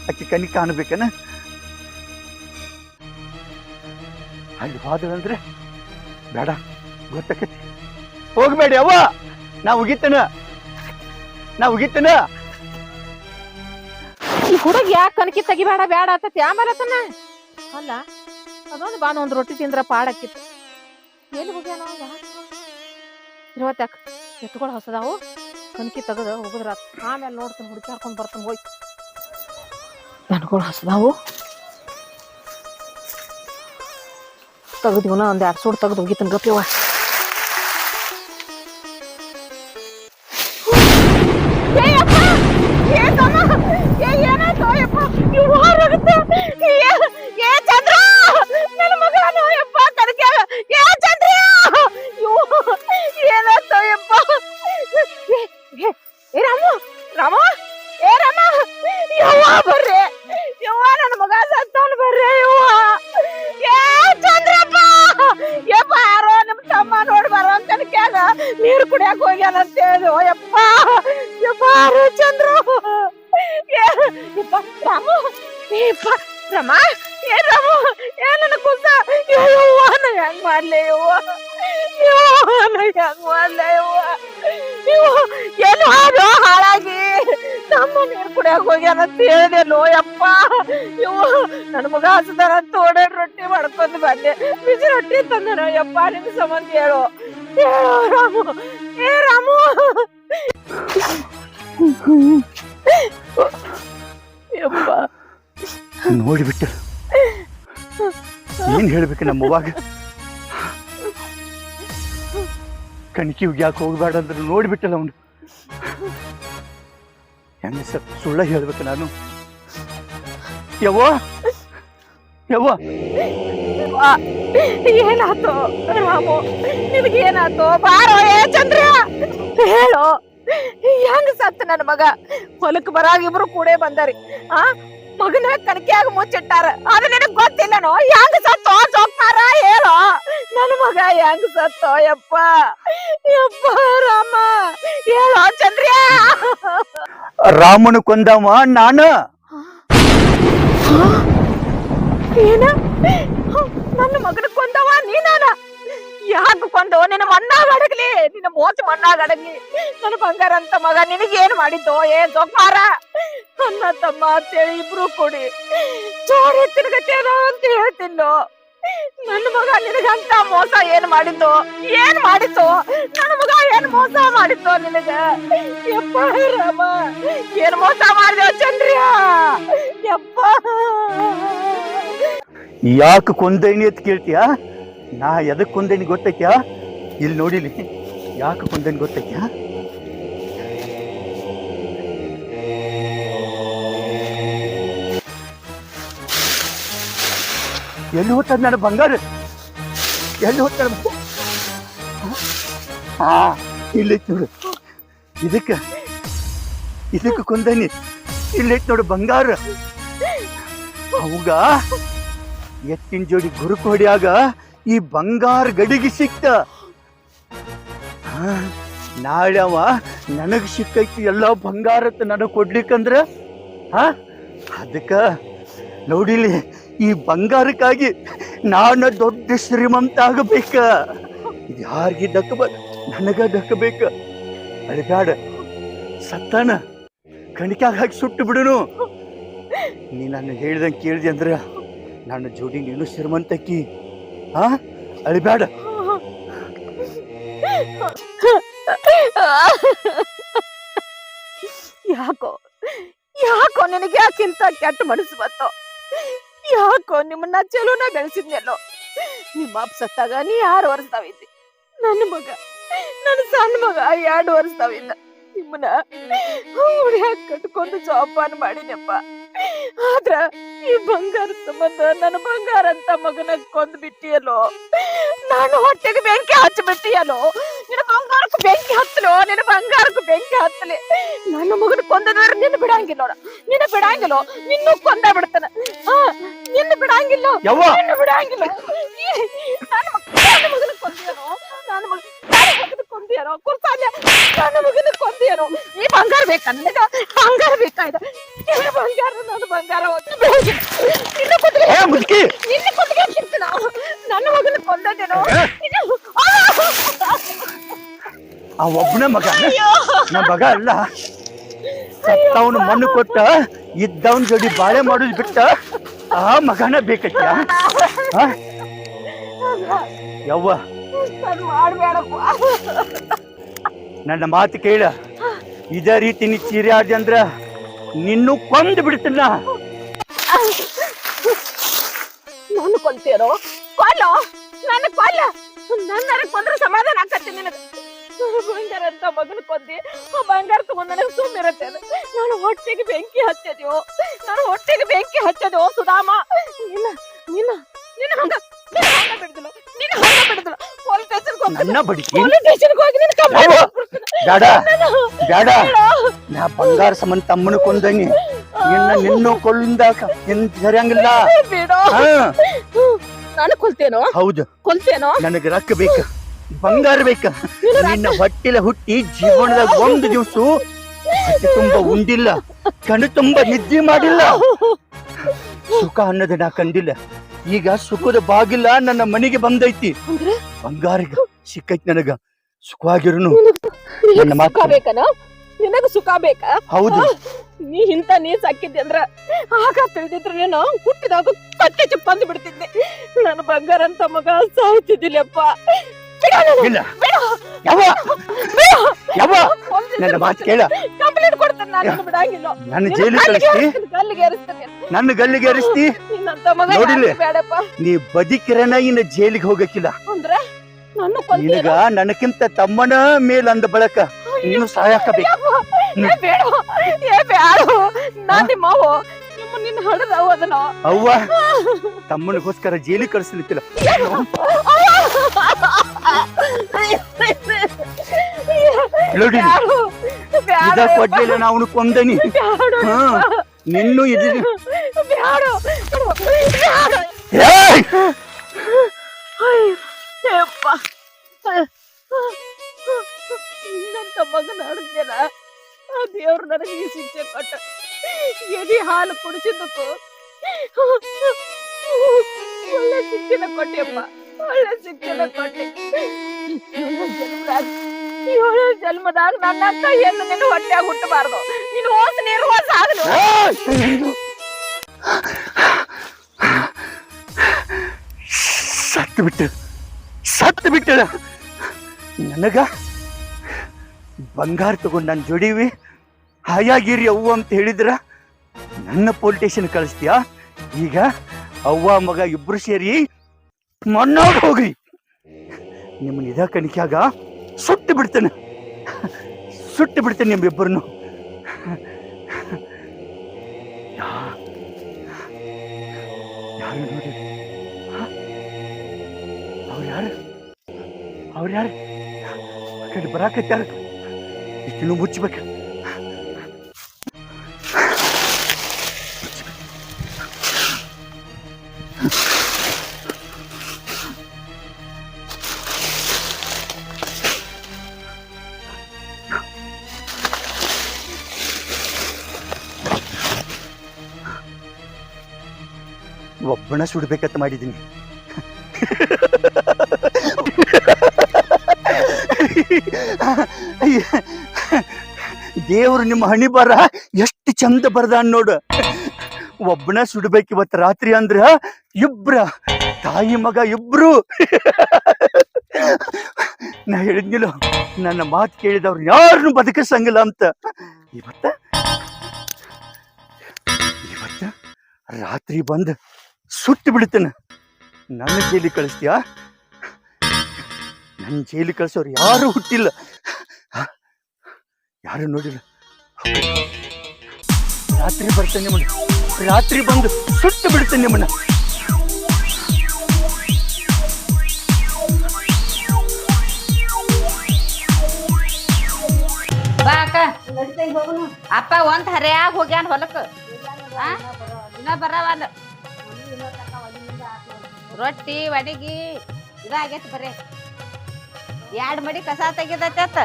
ಆಕೆ ಕನಿ ಕಾಣಬೇಕನ. ಅಲ್ಲಿ ಹೋದಳಂದ್ರೆ ಬೇಡ, ಗೊತ್ತಾಕತಿ. ಹೋಗ್ಬೇಡಿ ಅವ್ವ, ನಾ ಉಗಿತನ. ಈ ಹುಡುಗ ಯಾಕೆ ಕನಕಿ ತೆಗಿಬೇಡ ಬೇಡ ಆತತಿ ಆಮೇಲೆ ತನ್ನ. ಅಲ್ಲ, ಅದೊಂದು ಬಾನ ಒಂದ್ ರೊಟ್ಟಿ ತಿಂದ್ರ ಪಾಡಕ್ಕಿತ್ತು. ಎಲ್ಲಿ ಹೋಗ್ಯಾನ ಇರುವತ್ತಾಕ. ಎತ್ತುಗಳು ಹೊಸದಾವು, ಕನಕಿ ತೆಗದ ಹೋಗುದ್ರ ಆಮೇಲೆ ನೋಡ್ತಾನೆ. ಹುಡುಕಾಡ್ಕೊಂಡ್ ಬರ್ತಾನೆ. ಹೋಯ್, ದನಗಳು ಹೊಸದಾವು ತೆಗದಿವನ ಒಂದ್ 2 ಸೂಡ್ ತೆಗ್ದು ಹೋಗಿತ್ತನ್ ಗಪ್ಪಿವ. ನೀರು ಕುಡಿಯಾಕ ಹೋಗ್ಯಾನ ಅಂತ ಹೇಳಿ. ಯಪ್ಪ ಯಪ್ಪ ಚಂದ್ರ. ಯಪ್ಪ ರಾಮು, ಯಪ್ಪ ರಮ, ಏ ರಾಮು, ಏನನ್ನ ಕುಸ. ಯವ್ವ ನಾ ಹೆಂಗ್ ಮಾಡ್ಲೆ ಯವ್ವ, ನಾ ಹೆಂಗ್ ಮಾಡ್ಲೆ ಯವ್ವ. ಏನು ಹಾಡು ಹಾಳಾಗಿ ನಮ್ಮ ನೀರು ಕುಡಿಯಾಕ ಹೋಗ್ಯಾನ ಅಂತ ಹೇಳಿದೆನೋ ಯಪ್ಪ. ನನ್ ಮಗ ಹಸದಾರ ಅಂತ ಓಡಾಡಿ ರೊಟ್ಟಿ ಮಾಡ್ಕೊಂಡ್ ಬಂದೆ. ಬಿಸಿ ರೊಟ್ಟಿ ತಂದನೋ ಯಪ್ಪ. ನಿಮ್ ಸಂಬಂಧ ಹೇಳು ರಾಮು. ಏ ರಾಮು, ಯಪ್ಪ ನೋಡಿಬಿಟ್ಟ ಏನ್ ಹೇಳ್ಬೇಕು ನಮ್ಮವ್ವಾಗ ಕಣಿಕೆ ಯಾಕೆ ಹೋಗ್ಬೇಡ ಅಂದ್ರೆ ನೋಡ್ಬಿಟ್ಟಲ್ಲ ಅವನು ಹೆಂಗ ಸರ್ ಸುಳ್ಳ ಹೇಳ್ಬೇಕು ನಾನು ಯವ್ವ ಯವ್ವ ಏನಾತು ರಾಮು ನಿನಗೇನಾತು ಬಾರೋ ಏ ಚಂದ್ರ ಹೇಳು ಹೆಂಗ ಸತ್ತ ನನ್ನ ಮಗ ಹೊಲಕ್ ಬರಾಗ ಇಬ್ರು ಕೂಡೇ ಬಂದಾರಿ ಆ ಮಗನ ಕಣಕಿಯಾಗ ಮುಚ್ಚಿಟ್ಟಾರ ಅದು ನಿನಗ್ ಗೊತ್ತಿಲ್ಲನೋ ಹೆಂಗ ಸತ್ತೋ ಜೋಕ್ಮಾರ ಹೇಳೋ ನನ್ನ ಮಗ ಹೆಂಗ ಸತ್ತೋ ಯಪ್ಪ ಯಪ್ಪ ರಾಮ ಹೇಳೋ ಚಂದ್ರ್ಯಾ ರಾಮನ ಕೊಂದವ ನಾನು ಏನ ನನ್ನ ಮಗನ ಕೊಂದವ ನೀನಾನ ಯಾಕೆ ಕೊಂದೋ ನಿನ್ನ ಮಣ್ಣಾಗ ಅಡಗ್ಲಿ ನಿನ್ನ ಮೋಚ ಮಣ್ಣಾಗ ಅಡಗ್ಲಿ ನನ್ನ ಬಂಗಾರ ಅಂತ ಮಗ ನಿನಗೇನ್ ಮಾಡಿದ್ದೋ ಏನ್ ಜೋಕ್ಮಾರ ಅನ್ನ ತಮ್ಮ ಅಂತೇಳಿ ಇಬ್ರು ಕೂಡಿ ಜೋಡಿ ತಿರುಗತ್ತೇನೋ ಅಂತ ಹೇಳ್ತಿಲ್ಲೋ ನನ್ನ ಮಗ ನಿನಗಂತ ಮೋಸ ಏನ್ ಮಾಡಿದ್ದು ಏನ್ ಮಾಡಿದ್ದು ನನ್ನ ಮಗ ಏನ್ ಮೋಸ ಮಾಡಿದ್ದು ನಿನಗ ಯಪ್ಪ ರಾಮ ಏನ್ ಮೋಸ ಮಾಡಿದೋ ಚಂದ್ರಿಯ ಯಪ್ಪ ಯಾಕೆ ಕೊಂದೈನಿ ಅಂತ ಕೇಳ್ತೀಯಾ ನಾ ಎದಕ್ ಕೊಂದೈನಿ ಗೊತ್ತೈತ್ಯಾ ಇಲ್ಲಿ ನೋಡಿಲಿ ಯಾಕೆ ಕೊಂದೈನಿ ಗೊತ್ತೈತ್ಯಾ ಎಲ್ಲಿ ಹೋಗ್ತದ ನನ್ನ ಬಂಗಾರ ಎಲ್ಲಿ ಹೋಗ್ತಾರ ಹಾ ಇಲ್ಲೈತ್ ನೋಡು ಇದಕ್ಕೆ ಕೊಂದನಿ ಇಲ್ಲೈತ್ ನೋಡು ಬಂಗಾರ ಅವಾಗ ಎತ್ತಿನ ಜೋಡಿ ಗುರುಕು ಹೊಡಿಯಾಗ ಈ ಬಂಗಾರ ಗಡಿಗೆ ಸಿಕ್ತ ನಾಳೆ ಅವ ನನಗ್ ಸಿಕ್ಕೈತಿ ಎಲ್ಲ ಬಂಗಾರತ್ ನನಗ್ ಕೊಡ್ಲಿಕ್ಕಂದ್ರ ಅದಕ್ಕ ನೋಡಿಲಿ ಈ ಬಂಗಾರಕ್ಕಾಗಿ ನಾನು ದೊಡ್ಡ ಶ್ರೀಮಂತ ಆಗಬೇಕ ಇದು ಯಾರಿಗೆ ದಕ್ಕಬಾರ ನನಗ ದಕ್ಕಬೇಕ ಅಳಿಬ್ಯಾಡ ಸತ್ತಾನ ಕಣಿಕಾಗ ಹಾಕಿ ಸುಟ್ಟು ಬಿಡುನು ನೀ ನಾನು ಹೇಳ್ದಂಗೆ ಕೇಳಿದೆ ಅಂದ್ರ ನನ್ನ ಜೋಡಿ ನೀನು ಶ್ರೀಮಂತಕ್ಕಿ ಅಳಿಬ್ಯಾಡ ಯಾಕೋ ಯಾಕೋ ನಿನಗೆ ಯಾಕಿಂತ ಕೆಟ್ಟ ಮನಸ್ಸು ಬಂತು ಯಾಕೋ ನಿಮ್ಮನ್ನ ಚಲೋನ ಬೆಳೆಸಿದ್ನೆಲ್ಲೋ ನಿಮ್ಮ ಅಪ್ಪ ಸತ್ತಾಗ ನೀ 6 ವರ್ಷದವಿದ್ದಿ ನನ್ನ ಮಗ ನನ್ನ ಸಣ್ಣ ಮಗ 2 ವರ್ಷದವಿದ್ದ ನಿಮ್ಮನ್ನ ಹುಡ್ಯಾಕ ಕಟ್ಕೊಂಡು ಜೋಪಾನ ಮಾಡಿನಪ್ಪ ಆದ್ರ ಈ ಬಂಗಾರ ಸಂಬಂಧ ನನ್ನ ಬಂಗಾರ ಅಂತ ಮಗನ ಕೊಂದ್ ಬಿಟ್ಟಿಯಲ್ಲೋ ನಾನು ಹೊಟ್ಟೆಗೆ ಬೆಂಕಿ ಹಚ್ಚಿಬಿಟ್ಟಿಯಲ್ಲೋ ನಿನ್ನ ಬಂಗಾರಕ್ಕೂ ಬೆಂಕಿ ಹತ್ತಲೋ ನಿನ್ನ ಬಂಗಾರಕ್ಕೂ ಬೆಂಕಿ ಹತ್ತಲಿ ನನ್ನ ಮಗನ ಕೊಂದದವ್ರ ನಿನ್ನ ಬಿಡಂಗಿಲ್ಲ ನಿನ್ನ ಬಿಡಂಗಿಲ್ಲ ನಿನ್ನೂ ಕೊಂದ ಬಿಡ್ತಾನ ನಿನ್ನ ಬಿಡಂಗಿಲ್ಲ ನಿನ್ನ ಬಿಡಂಗಿಲ್ಲ ನನ್ನ ಮಗನ ಕೊಂದಿಯನೋ ನನ್ನ ಮಗನ ಕೊಂದಿಯನೋ ಕುರ್ತಾನೆ ನನ್ನ ಮಗನ ಕೊಂದಿಯನೋ ಈ ಬಂಗಾರ ಬೇಕಾ ನನಗ ಬಂಗಾರ ಬೇಕಾಯ್ದ ಬಂಗಾರ ನನ್ನ ಬಂಗಾರ ನಿನ್ನ ಕೊಟ್ಟಿಗೆ ಸಿಗ್ತಾನ ನನ್ನ ಮಗನ ಕೊಂದೇನೋ ಆ ಒಬ್ಬನ ಮಗ ನಮ್ಮ ಮಗ ಅಲ್ಲ ಸತ್ತವನು ಮಣ್ಣು ಕೊಟ್ಟ ಇದ್ದವನ್ ಜೋಡಿ ಬಾಳೆ ಮಾಡೋದು ಬಿಟ್ಟ ಆ ಮಗನ ಬೇಕಟ್ಟ ಯವ್ವ ಮಾಡ್ಬೇಡಪ್ಪ ನನ್ನ ಮಾತು ಕೇಳ ಇದೇ ರೀತಿ ನೀ ಚೀರಾಡಿ ಅಂದ್ರ ನಿನ್ನೂ ಕೊಂದು ಬಿಡ್ತಿಲ್ಲ ನಾನು ಕೊಂತೇನೋ ಕೊಲ್ಲ ನನ್ನ ಕೊಲ್ಲ ನನ್ನ ಕೊಂದ್ರೆ ಸಮಾಧಾನ ಆಕತ್ತೆ ನಿನಗ ಬಂಗಾರ ಅಂತ ಮಗನ ಕೊಂದಿ ಆ ಬಂಗಾರ ತಗೊಂಡ್ ನನಗೆ ಸುಮ್ಮಿರತ್ತೆ ನಾನು ಹೊಟ್ಟೆಗೆ ಬೆಂಕಿ ಹಚ್ಚದ್ಯೋ ನಾನು ಹೊಟ್ಟೆಗೆ ಬೆಂಕಿ ಹಚ್ಚದ್ಯೋ ಸುಧಾಮ ನಿನ್ನ ನಿನ್ನ ನಿನ್ನ ಹಂಗ ಬಿಡುದಿಲ್ಲ ನಿನ್ನ ಹಂಗ ಬಿಡುದಿಲ್ಲ ಪೊಲೀಸ್ ಸ್ಟೇಷನ್ಗೆ ಹೋಗಿ ನಿನ್ನ ಬೇಡ ಬೇಡ ನಾ ಬಂಗಾರ ಸಂಬಂಧ ತಮ್ಮನ ಕೊಂದನಿ ನಿನ್ನೂ ಕೊಳ್ಳಿಂದಾಕ ನಿನ್ ಸರಿಯಂಗಿಲ್ಲ ಬೇಡ ನಾನು ಕೊಲ್ತೇನೋ ಹೌದು ಕೊಲ್ತೇನೋ ನನಗೆ ರೊಕ್ಕ ಬೇಕ ಬಂಗಾರ ಬೇಕ ನಿನ್ನ ಹೊಟ್ಟಿಲ ಹುಟ್ಟಿ ಜೀವನದಾಗ ಒಂದು ದಿವಸ ಹೊಟ್ಟೆ ತುಂಬ ಉಂಡಿಲ್ಲ ಕಣ್ಣು ತುಂಬ ನಿದ್ದೆ ಮಾಡಿಲ್ಲ ಸುಖ ಅನ್ನೋದು ನಾ ಕಂಡಿಲ್ಲ ಈಗ ಸುಖದ ಬಾಗಿಲ್ಲ ನನ್ನ ಮನೆಗೆ ಬಂದೈತಿ ಬಂಗಾರ ಸಿಕ್ಕೈತಿ ನನಗ ಸುಖವಾಗಿರುನು ನನ್ನ ಮಾತು ಬೇಕನ ನಿನಗ ಸುಖ ಬೇಕಾ ಹೌದು ನೀ ಇಂತ ನೀಸ್ ಹಾಕಿದ್ದೆ ಅಂದ್ರ ಆಗ ತಿಳಿದಿದ್ರೆ ನೀನು ಹುಟ್ಟಿದಾಗ ಕತ್ತೆ ಚಪ್ಪಂದು ಬಿಡ್ತಿದ್ದೆ ನನ್ನ ಬಂಗಾರ ಅಂತ ಮಗ ಸಾಯ್ತಿದ್ದಿಲ್ಲಪ್ಪ ಇಲ್ಲ ನನ್ನ ಮಾತು ಕೇಳ ಕಂಪ್ಲೇಂಟ್ ಕೊಡ್ತೀನಿ ಮಾತ್ರ ನಾನು ಬಿಡಂಗಿಲ್ಲ. ನನ್ನ ಜೈಲಿಗೆ ಕಳಿಸ್ತಿ, ಗಲ್ಲಿಗೆ ಏರಿಸ್ತೀನಿ. ನನ್ನ ಗಲ್ಲಿಗೆ ಏರಿಸ್ತಿ. ನಿನ್ನಂತ ಮಗ ನೋಡಿಲ್ಲ? ಯಾರಿಗೂ ಬೇಡಪ್ಪ. ನೀ ಬದುಕಿರನ ಇನ್ನ ಜೈಲಿಗೆ ಹೋಗಕ್ಕಿಲ್ಲ. ಅಂದ್ರೆ ನನ್ನ ಕೊಲ್ತೀಯ? ನಿನಗ ನನಕ್ಕಿಂತ ತಮ್ಮನ ಮೇಲ್ ಅಂದ ಬಳಕ ನೀನು ಸಾಯಕಬೇಕು. ಏ ಬೇಡ, ಏ ಬೇಡ. ನಾನ್ ನಿಮ್ಮ ಅವ್ವ. ನಿನ್ನ ಹಡದವ ಅದನ್ನ. ಅವ್ವ ತಮ್ಮನಿಗೋಸ್ಕರ ಜೈಲಿಗೆ ಕಳಿಸ್ಲಿಕ್ಕಿಲ್ಲ. ನೋಡಿ ಇದ ಕೊಡ್ಲಿಲ್ಲ ನಾ ಅವನು ಕೊಂದನಿ. ನಿನ್ನೂ ಇದ್ದೀನಿ. ಇನ್ನಂತ ಮಗನ ಹಡ್ದೇನ ಆ ದೇವ್ರು ನನಗೆ ಈ ಶಿಕ್ಷೆ ಕೊಟ್ಟ. ಎದಿ ಹಾಲು ಕುಡಿಸಿದ್ದಕ್ಕೂ ಒಳ್ಳೆ ಶಿಕ್ಷಣ ಕೊಟ್ಟೆಪ್ಪ, ಒಳ್ಳೆ ಶಿಕ್ಷಣ ಕೊಟ್ಟೆ. ಏಳು ಜನ್ಮದಾಗ ನನ್ನ ಅಕ್ಕ ಏನು ನಿನ್ನ ಹೊಟ್ಟೆಯಾಗ ಹುಟ್ಟಬಾರ್ದು. ನೀನು ಹೋಸ್ ನೀರು ಹೋಸ್ ಆಗಲು. ಸತ್ತು ಬಿಟ್ಟಳ. ನನಗ ಬಂಗಾರ ತಗೊಂಡು ನನ್ನ ಜೋಡಿವಿ ಹಾಯಾಗಿರಿ ಅವ್ವ ಅಂತ ಹೇಳಿದ್ರ ನನ್ನ ಪೊಲೀಸ್ ಸ್ಟೇಷನ್ ಕಳಿಸ್ತೀಯಾ? ಈಗ ಅವ್ವ ಮಗ ಇಬ್ರು ಸೇರಿ ಮಣ್ಣಾಗ ಹೋಗ್ರಿ. ನಿಮ್ಮ ನಿಧ ಕಣಿಕ್ಯಾಗ ಸುಟ್ಟು ಬಿಡ್ತೇನೆ, ಸುಟ್ಟು ಬಿಡ್ತೇನೆ ನಿಮ್ಮಿಬ್ಬರನ್ನು. ಯಾರು ನೋಡಿ? ಅವ್ರು ಯಾರು ಕಡೆ ಬರಾಕತ್ತಾರ? ಇಷ್ಟು ಮುಚ್ಚಬೇಕ. ಒಬ್ಬನ ಸುಡ್ಬೇಕಂತ ಮಾಡಿದ್ದೀನಿ. ದೇವ್ರು ನಿಮ್ಮ ಹಣಿ ಬರ ಎಷ್ಟು ಚಂದ ಬರ್ದ ನೋಡು. ಒಬ್ಬನ ಸುಡ್ಬೇಕು ಇವತ್ತು ರಾತ್ರಿ ಅಂದ್ರ ಇಬ್ರ ತಾಯಿ ಮಗ ಇಬ್ರು. ನಾ ಹೇಳಿದ್ನಿಲ್ಲ ನನ್ನ ಮಾತು ಕೇಳಿದವ್ರು ಯಾರನ್ನು ಬದುಕಿಸಂಗಿಲ್ಲ ಅಂತ. ಇವತ್ತ ರಾತ್ರಿ ಬಂದು ಸುಟ್ಟು ಬಿಡ್ತೇನೆ. ನನ್ನ ಜೈಲಿಗೆ ಕಳಿಸ್ತೀಯಾ? ನನ್ನ ಜೈಲಿಗೆ ಕಳ್ಸೋರು ಯಾರು ಹುಟ್ಟಿಲ್ಲ, ಯಾರು ನೋಡಿಲ್ಲ. ರಾತ್ರಿ ಬರ್ತೇನೆ ನಿಮ್ಮನ್ನ, ರಾತ್ರಿ ಬಂದು ಸುಟ್ಟು ಬಿಡ್ತೇನೆ ನಿಮ್ಮನ್ನ. ಬಾ ಅಕ್ಕ, ಅಪ್ಪ ಒಂದ್ ಹರ್ಯಾಗ ಹೋಗ್ಯಾನ ಹೊಲಕ್ಕ. ಇನ್ನ ಬರವಲ್ಲ. ರೊಟ್ಟಿ ಅಡಿಗಿ ಇದಾಗೈತಿ ಬರೇ. 2 ಮಡಿ ಕಸ ತೆಗಿದತ್ತ.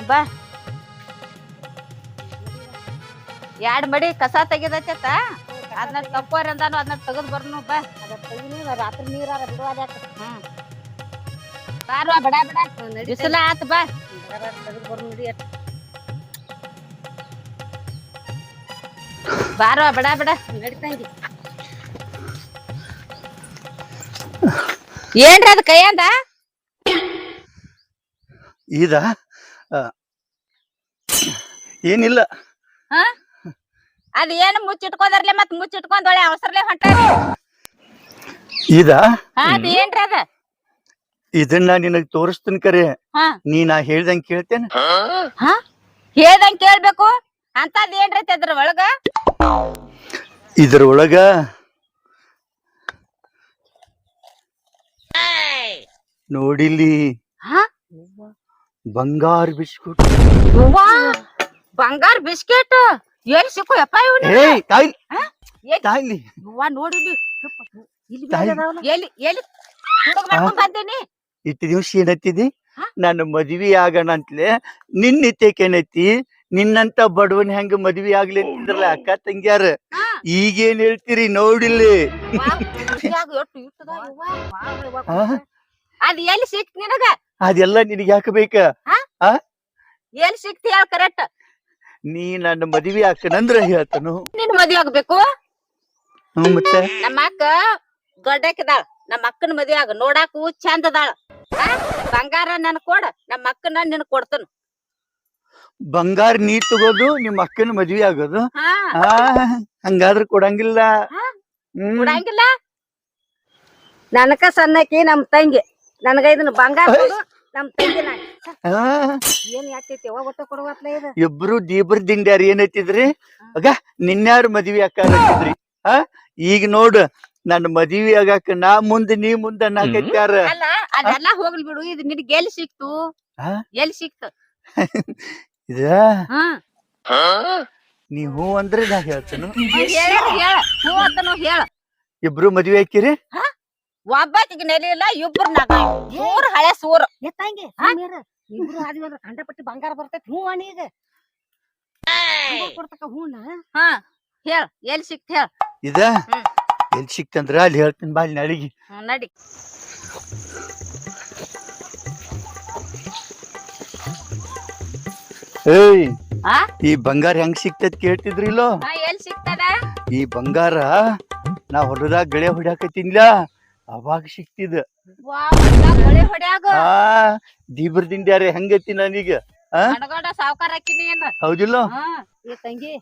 ಬಾ 2 ಮಡಿ ಕಸ ತೆಗಿದತ್ತ. ಅದನ್ನ ತಪ್ಪೋರಿ ಅಂದಾನು ಅದನ್ನ ತೆಗದ್ ಬರ್ನು. ಬಾ ರಾತ್ರಿ ನೀರಾಗ ಬಿಡುವಾದ. ಬಾರ್ವಾ ಬಡ ಬಡ ಬಿಸಿಲ ಆತ್. ಬಾ ಬಾರ್ವಾ ಬಡ ಬಡ ನಡಿತಂಗಿ. ಏನ್ರಿ ಅದ ಕೈಯಂದ? ಇದ ಏನಿಲ್ಲ. ಅದ ಏನು ಮುಚ್ಚಿಟ್ಕೊಂಡ್ರಲೆ ಮತ್ ಮುಚ್ಚಿಟ್ಕೊಂಡ್ ಒಳ್ಳೆ ಅವಸರಲೆ ಹೊಂಟಾರಿ. ಇದ ಅದ ಏನ್ರಿ ಅದ? ಇದನ್ನ ನಿನಗ್ ತೋರಿಸ್ತೀನಿ ಕರೆ. ನೀ ನಾ ಹೇಳ್ದಂಗ ಕೇಳ್ತೇನೆ. ಹೇಳ್ದಂಗ ಕೇಳ್ಬೇಕು ಅಂತದ್ ಏನ್ರೈತಿ ಅದ್ರ ಒಳಗ? ಇದ್ರೊಳಗ ನೋಡಿಲಿ ಬಂಗಾರ ಬಿಸ್ಕುಟ್. ಬಂಗಾರ ಬಿಸ್ಕೆಟ್ ಎಲ್ಲಿ ಸಿಕ್ಕು ಯಪ್ಪ ಇವನು? ನೋಡಿಲಿ ಎಲ್ಲಿ ಎಲ್ಲಿ ಬಂದೇನಿ. ಇಟ್ಟು ದಿವ್ಸ ಏನತ್ತಿದಿ? ನಾನು ಮದ್ವಿ ಆಗೋಣ ಅಂತಲೇ ನಿನ್ನಿತ್ತೇಕೇನೈತಿ? ನಿನ್ನಂತ ಬಡವನ್ ಹೆಂಗ ಮದ್ವಿ ಆಗ್ಲಿ ಅಂತಿದ್ರಲ್ಲ ಅಕ್ಕ ತಂಗ್ಯಾರ. ಈಗೇನ್ ಹೇಳ್ತೀರಿ ನೋಡಿಲ್ಲಿ? ಅದ್ ಎಲ್ಲಿ ಸಿಕ್ತ ನಿನಗ? ಅದೆಲ್ಲ ನಿನಗೆ ಯಾಕೆ ಬೇಕ? ಎಲ್ಲಿ ಸಿಕ್ತಿ ಹೇಳ ಕರೆಕ್ಟ್. ನೀ ನನ್ನ ಮದ್ವಿ ಹಾಕನಂದ್ರ ಹೇಳ್ತಾನು. ನಿನ್ ಮದ್ವಿ ಆಗ್ಬೇಕು. ಮತ್ತೆ ನಮ್ಮ ಅಕ್ಕ ದೊಡ್ಡಕ್ಕಿದಾಳ. ನಮ್ಮ ಅಕ್ಕನ ಮದ್ವಿ ಆಗ ನೋಡಾಕು ಚಂದ ಅದಾಳ. ಬಂಗಾರ ನನ್ ಕೊಡ, ನಮ್ಮ ಅಕ್ಕನ ನಿನ್ ಕೊಡ್ತನ. ಬಂಗಾರ ನೀ ತಗೋದು ನಿಮ್ಮ ಅಕ್ಕನ ಮದ್ವಿ ಆಗೋದು ಹಾ ಆ ಹಂಗಾದ್ರ ಕೊಡಂಗಿಲ್ಲ. ಕೊಡಂಗಿಲ್ಲ. ನನಕ ಸಣ್ಣಕಿ ನಮ್ ತಂಗಿ ನನಗ ಇದನ್ನ ಬಂಗಾರ ಕೊಡು ನಮ್ ತಂಗಿ ನಾನು ಏನ್ ಯಾಕೈತಿ ಯಾವಾಗ ಒಟ್ಟ ಕೊಡುವತ್ಲ ಇದು ಇಬ್ರು ದೀಬ್ರ ದಿಂಡ್ಯಾರ ಏನೈತಿದ್ರಿ ಆಗ ನಿನ್ಯಾರ ಮದ್ವಿ ಆಕಾರತಿದ್ರಿ ಆ ಈಗ ನೋಡು ನನ್ನ ಮದ್ವಿ ಆಗಾಕ ನಾ ಮುಂದ ನೀ ಮುಂದ ನಾಕೈತ್ಯಾರ. ಅಲ್ಲ ಅದೆಲ್ಲಾ ಹೋಗ್ಲಿ ಬಿಡು, ಇದು ನಿನಗೆ ಎಲ್ಲಿ ಸಿಕ್ತು? ಹಾ? ಎಲ್ಲಿ ಸಿಕ್ತು? ಇದ ಹಾ ನೀ ಹೂ ಅಂದ್ರೆ ನಾ ಹೇಳ್ತೇನು. ಹೇಳ ಹೂ ಅಂತನು ಹೇಳ. ಇಬ್ರು ಮದ್ವಿ ಹಾಕಿರಿ? ಒಬ್ಬಾಕಿಗೆ ನೆಲೆ ಇಲ್ಲ, ಇಬ್ರನಾಗ ಸೂರ್ ಹಳೆ ಸೂರ್. ತಂಗಿ ಇಬ್ರು ಆದ್ವಿ ಅಂದ್ರ ಕಂಡಪಟ್ಟಿ ಬಂಗಾರ ಬರ್ತೈತಿ. ಹೂ ಅಣಿ ಈಗ ಕೊಡ್ತಕ್ಕ ಹೂನ. ಹಾ ಹೇಳ ಎಲ್ಲಿ ಸಿಕ್ತ ಹೇಳ. ಇದ ಎಲ್ಲಿ ಸಿಕ್ತಂದ್ರ ಅಲ್ಲಿ ಹೇಳ್ತೀನಿ ಬಾ, ಅಲ್ಲಿ ನಾಳಿಗೆ ನಡಿ. ಏಯ್ ಆ ಈ ಬಂಗಾರ ಹೆಂಗ್ ಸಿಕ್ತತ್ ಕೇಳ್ತಿದ್ರಿಲ್ಲೋ? ಎಲ್ಲಿ ಸಿಕ್ತದ? ಈ ಬಂಗಾರ ನಾ ಹೊಲದಾಗ ಗಳೆ ಹೊಡ್ಯಾಕತ್ತಿನ್ಲ ಅವಾಗ ಸಿಕ್ತಿದ. ಗಳೆ ಹೊಡ್ಯಾಗ ಆ ದೀಬ್ರ ದಿಂಡ್ಯಾರ ಹೆಂಗೈತಿ ನನೀಗ ಅಡಗಡ ಸಾವ್ಕಾರ ಹಾಕಿನಿ ಏನ? ಹೌದಿಲ್ಲ? ಏ ತಂಗಿ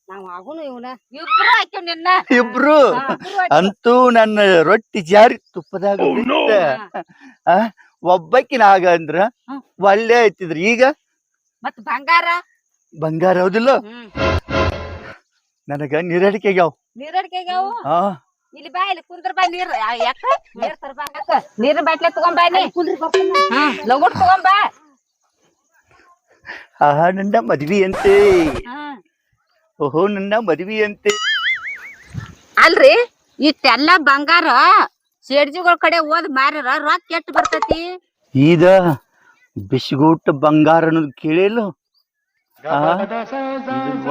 ನಾವ್ ಆಗುನು ಇವನ ಇಬ್ರು ಹಾಕಿವ್ ನಿನ್ನ. ಇಬ್ರು ಅಂತೂ ನನ್ನ ರೊಟ್ಟಿ ಜಾರಿ ತುಪ್ಪದಾಗ ಬಿತ್ತ. ಒಬ್ಬಕಿನಾಗ ಅಂದ್ರ ಒಳ್ಳೆ ಐತಿದ್ರಿ. ಈಗ ಮತ್ ಬಂಗಾರ ಬಂಗಾರ ಹೌದಿಲ್ಲ? ನನಗ ನೀರಡಿಕೆಗ್ಯಾವ. ನೀರಡಿಕೆಗ್ಯಾವು. ಹಾ ಇಲ್ಲಿ ಬಾ, ಇಲ್ಲಿ ಕುಂದ್ರ ಬಾ. ನೀರ್ ಯಾಕ ನೀರ್ ತರ್ಬಾ, ನೀರ್ ಬಾಟ್ಲೆ ತಗೊಂಬಾ. ನೀ ಕುಂದ್ರಿ ಲಗುಟ್ ತಗೊಂಬಾ. ಆಹಾ ನನ್ನ ಮದ್ವಿ ಅಂತೆ. ಓಹೋ ನನ್ನ ಮದ್ವಿ ಅಂತೆ. ಅಲ್ರಿ ಇಟ್ಟೆಲ್ಲ ಬಂಗಾರ ಸೇಡ್ಜಿಗಳ ಕಡೆ ಓದ್ ಮಾರ್ಯಾರ ರೊಕ್ಕ ಎಷ್ಟ್ ಬರ್ತೈತಿ? ಈಗ ಬಿಸ್ಗೂಟ ಬಂಗಾರ ಅನ್ನೋದು ಕೇಳಿಲ್ಲ?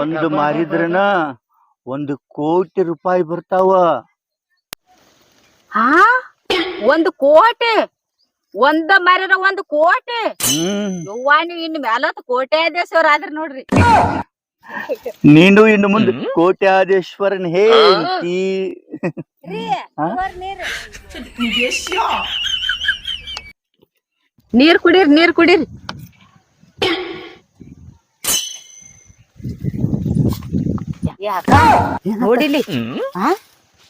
ಒಂದು ಮಾರಿದ್ರನ 1 ಕೋಟಿ ರೂಪಾಯಿ ಬರ್ತಾವ. ಹಾ 1 ಕೋಟಿ? ಒಂದ ಮಾರ್ಯಾರ 1 ಕೋಟಿ? ಯವ್ವಾ ನೀವ್ ಇನ್ ಮ್ಯಾಲತ್ ಕೋಟ್ಯಾಧೀಶ್ವರ ಆದ್ರ ನೋಡ್ರಿ. ನೀನು ಇನ್ನು ಮುಂದೆ ಕೋಟ್ಯಾಧೀಶ್ವರನ್ ಹೇಳ್ತಿ. ನೀರ್ ಕುಡೀರಿ, ನೀರ್ ಕುಡೀರಿ. ನೋಡಿಲಿ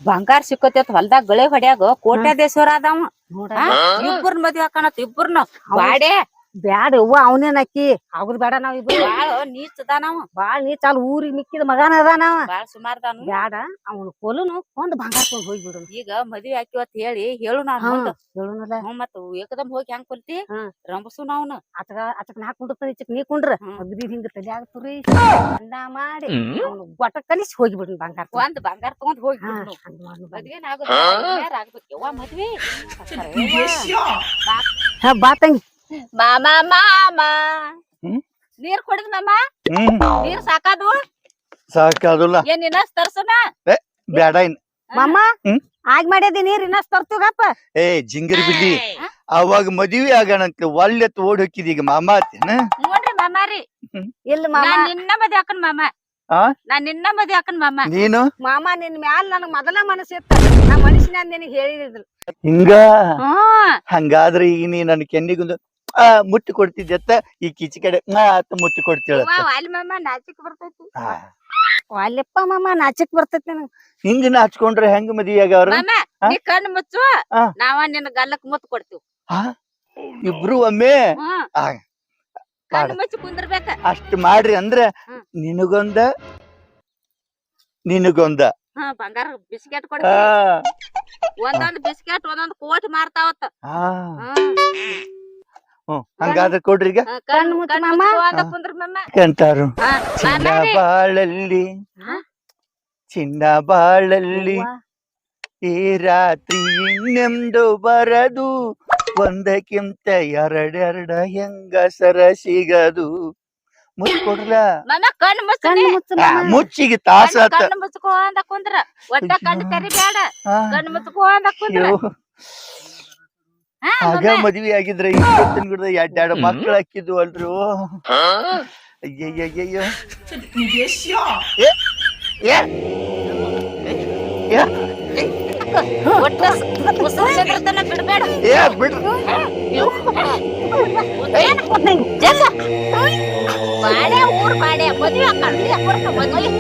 ಬಂಗಾರ ಸಿಕ್ಕತ್ತ ಹೊಲ್ದಾಗ ಗಳೆ ಹೊಡ್ಯಾಗ ಕೋಟ್ಯಾಧೀಶ್ವರ ಅದಾವ. ಇಬ್ಬರ ಮದ್ವಿ ಹಾಕಣತ್ ಇಬ್ಬರ್ನ ಬಾಡೆ ಬ್ಯಾಡ ಅವ್ವ ಅವನೇನ್ ಅಕ್ಕಿ ಅವ್ರ ಬೇಡ ನಾವ್ ಇಬ್ರು ಬಾಳ ನೀಚ್ ಅದಾನವ. ಬಾಳ್ ನೀಚ್ ಅಲ್ಲಿ ಊರಿಗೆ ಮಿಕ್ಕಿದ ಮಗನ ಅದಾನವ. ಬಾಳ ಸುಮಾರ್ದಾನು. ಬ್ಯಾಡ ಅವನು ಕೊಲುನು ಒಂದ್ ಬಂಗಾರ ಕೊಂಡ್ ಹೋಗ್ಬಿಡು. ಈಗ ಮದ್ವಿ ಹಾಕಿವತ್ ಹೇಳಿ ಹೇಳು ನಾನು ಮುಂದ. ಹೇಳುನಲ್ಲ ಮತ್ತ ಏಕದಮ್ ಹೋಗಿ ಹೆಂಗ್ ಕೊಲ್ತಿ ರಂಬಸು ನಾವ್ನ. ಆಚಕ್ ನಾ ಕುಂಡ್ರತಾನ ಈಚಕ್ ನೀ ಕುಂಡ್ರ ಅಗ್ದಿ ಹಿಂಗ ತಲ್ಯಾಗ ತುರಿ ಅಂದ ಮಾಡಿ ಅವ್ನು ಗೊಟ್ಟ ಕಲಿಸಿ ಹೋಗಿಬಿಡ್ನ ಬಂಗಾರ. ಒಂದ್ ಬಂಗಾರ ತಗೊಂಡ್ ಹೋಗಿ ಮದ್ವೆನ ಆಗೋದು ಆಗ್ಬೇಕು. ಯವ್ವ ಮದ್ವಿ ಬಾ ತಂಗಿ. ಮಾಮ ಮಾಮ ನೀರ್ ಕುಡಿದ್ ಮಾಮ. ನೀರ್ ಸಾಕಾದು ಸಾಕಾದಲ್ಲ? ಏನ್ ಇನ್ನಸ್ ತರ್ಸನ? ಬ್ಯಾಡ ಇನ್ ಮಾಮ ಆಗ್ ಮಾಡ್ಯದಿ ನೀರ್ ಇನ್ನಸ್ ತರ್ತೀವಪ್ಪ. ಏ ಜಿಂಗರ್ ಬಿಡ್ಲಿ, ಅವಾಗ ಮದ್ವಿ ಆಗೋಣಂತ ಒಳ್ಳೆತ್ ಓಡ್ ಹೋಗಿದ್ ಈಗ ಮಾಮ ಆತೇನ? ನೋಡ್ರಿ ಮಾಮಾರಿ ಇಲ್ಲ ಮಾಮ ನಾನ್ ನಿನ್ನ ಮದ್ವೆ ಹಾಕನ್ ಮಾಮ. ನಾನ್ ನಿನ್ನ ಮದ್ವೆ ಹಾಕನ್ ಮಾಮ. ನೀನು ಮಾಮ ನಿನ್ ಮ್ಯಾಲ ನನಗ್ ಮೊದಲ ಮನಸ್ಸಿತ್ತ. ನಾ ಮನುಷ್ಯನ ನಿನಗ್ ಹೇಳಿದ್ರು ಹಿಂಗ. ಹಂಗಾದ್ರೆ ಈಗ ನೀ ನನ್ ಕೆನ್ನಿಗೊಂದು ಮುಟ್ಟಿ ಕೊಡ್ತಿದ್ದತ್ತ ಈ ಕಿಚಿ ಕಡೆ ಮುಟ್ಟಿ ಕೊಡ್ತೀಳ. ಅಲ್ಲಿ ಮಾಮ ನಾಚಿಕ್ ಬರ್ತೈತಿ. ಅಲ್ಲಪ್ಪ ಮಾಮ ನಾಚಕ್ ಬರ್ತೈತಿ ನನಗ್. ಹಿಂಗ ನಾಚ್ಕೊಂಡ್ರೆ ಹೆಂಗ್ ಮದ್ವಿ ಆಗ್ಯಾವ್ರ? ಮಾಮ ನೀ ಕಣ್ಣು ಮುಚ್ಚು, ನಾವ ನಿನ್ನ ಗಲ್ಲಕ್ ಮುತ್ ಕೊಡ್ತೀವಿ. ಇಬ್ರು ಒಮ್ಮೆ ಕಣ್ಣು ಮುಚ್ಚಿ ಕುಂದ್ರಬೇಕ. ಅಷ್ಟ್ ಮಾಡ್ರಿ ಅಂದ್ರ ನಿನಗೊಂದ ನಿನಗೊಂದ ಬಂಗಾರ ಬಿಸ್ಕೆಟ್ ಕೊಡ್ತೀವಿ. ಒಂದೊಂದ್ ಬಿಸ್ಕೆಟ್ ಒಂದೊಂದ್ ಕೋಟಿ ಮಾರ್ತಾವತ್ತ. ಹಂಗಾದ್ರೆ ಕೊಡ್ರಿ ಈಗ. ಕಣ್ಣು ಮುಚ್ಚು ಮಾಮ. ಕುಂದ್ರ ಮಾಮ ಕಂತಾರು ಚಿನ್ನ ಬಾಳಲ್ಲಿ ಚಿನ್ನ ಬಾಳಲ್ಲಿ ಈ ರಾತ್ರಿ ಇನ್ನೆಂದು ಬರದು, ಒಂದಕ್ಕಿಂತ ಎರಡೆರಡ ಹೆಂಗಸರ ಸಿಗದು. ಮುಚ್ಕೊಡ್ಲ ಮಾಮ ಕಣ್ಣು ಮುಚ್ಚು. ಕಣ್ಣು ಮುಚ್ಚು ಮಾಮ. ಮುಚ್ಚಿಗೆ ತಾಸ ಕಣ್ಣು ಮುಚ್ಕೋಂದ ಕುಂದ್ರ. ಒಟ್ಟ ಕಣ್ಣು ತೆರಿಬೇಡ, ಕಣ್ಣು ಮುಚ್ಕೋಂದ ಕುಂದ್ರ. ಆಗ ಮದ್ವಿ ಆಗಿದ್ರೆ ಇವತ್ತಿನ ಗಿಡದ 2 ಮಕ್ಳು ಹಾಕಿದ್ವು ಅಲ್ರು. ಅಯ್ಯಯ್ಯಯ್ಯೋ ಒಟ್ಟ ಉಸಿರು ಸಿಗರ್ತನ ಬಿಡ್ಬೇಡ. ಬಿಡ್ರಿ. ಬಾಡೆ ಊರ್ ಬಾಡೆ ಮದ್ವೆ ಹಾಕಂದ್ರಿ ಅಪ್ಪರ್ನ ಮದ್ವೆ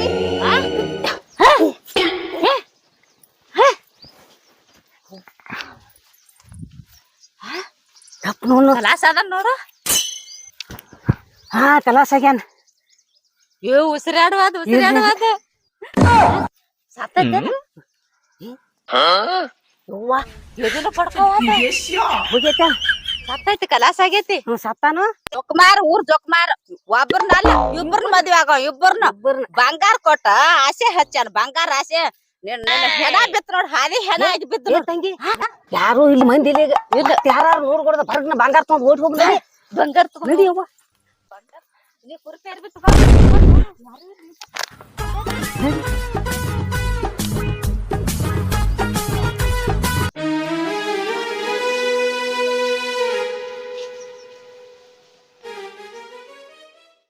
ಕಲಾಸ ಅದ ನೋಡು ಹಾ ಕಲಾಸ ಆಗ್ಯಾನ ಉಸಿರಾಡುವಾದ ಸತ್ತೈತೇನ ಯವ್ವ ಎದಿನ ಪಡ್ಕೋವಾದ ಮುಗೇತ ಸತ್ತೈತಿ ಕಲಾಸ ಆಗೈತಿ ಸತ್ತಾನು ಜೊಕ್ಮಾರ್ ಊರ್ ಜೊಕ್ಮಾರ್ ಒಬ್ಬರ್ನ ಅಲ್ಲ ಇಬ್ಬರ್ನ ಮದ್ವೆ ಆಗವ ಇಬ್ಬರ್ನ ಬಂಗಾರ ಕೊಟ್ಟ ಆಸೆ ಹಚ್ಚಾನ ಬಂಗಾರ ಆಸೆ ಹೆಣ ಬಿತ್ತ ನೋಡ್ ಹಾದಿ ಹೆಣ ಆಗಿ ಬಿತ್ತ ಏ ತಂಗಿ ಯಾರು ಇಲ್ಲಿ ಮಂದಿ ಇಲ್ಲ ಈಗ ಯಾರು ನೋಡ್ಕೊಡ್ದ ಹೊರಗ್ನ ಬಂಗಾರ ತಗೊಂಡ್ ಓಡಿ ಹೋಗ್ಲಿ ಬಂಗಾರ ನಡಿ ಅವ್ವ ನೀ ಕುರ್ಪೇರ್ ಬಿತ್ತು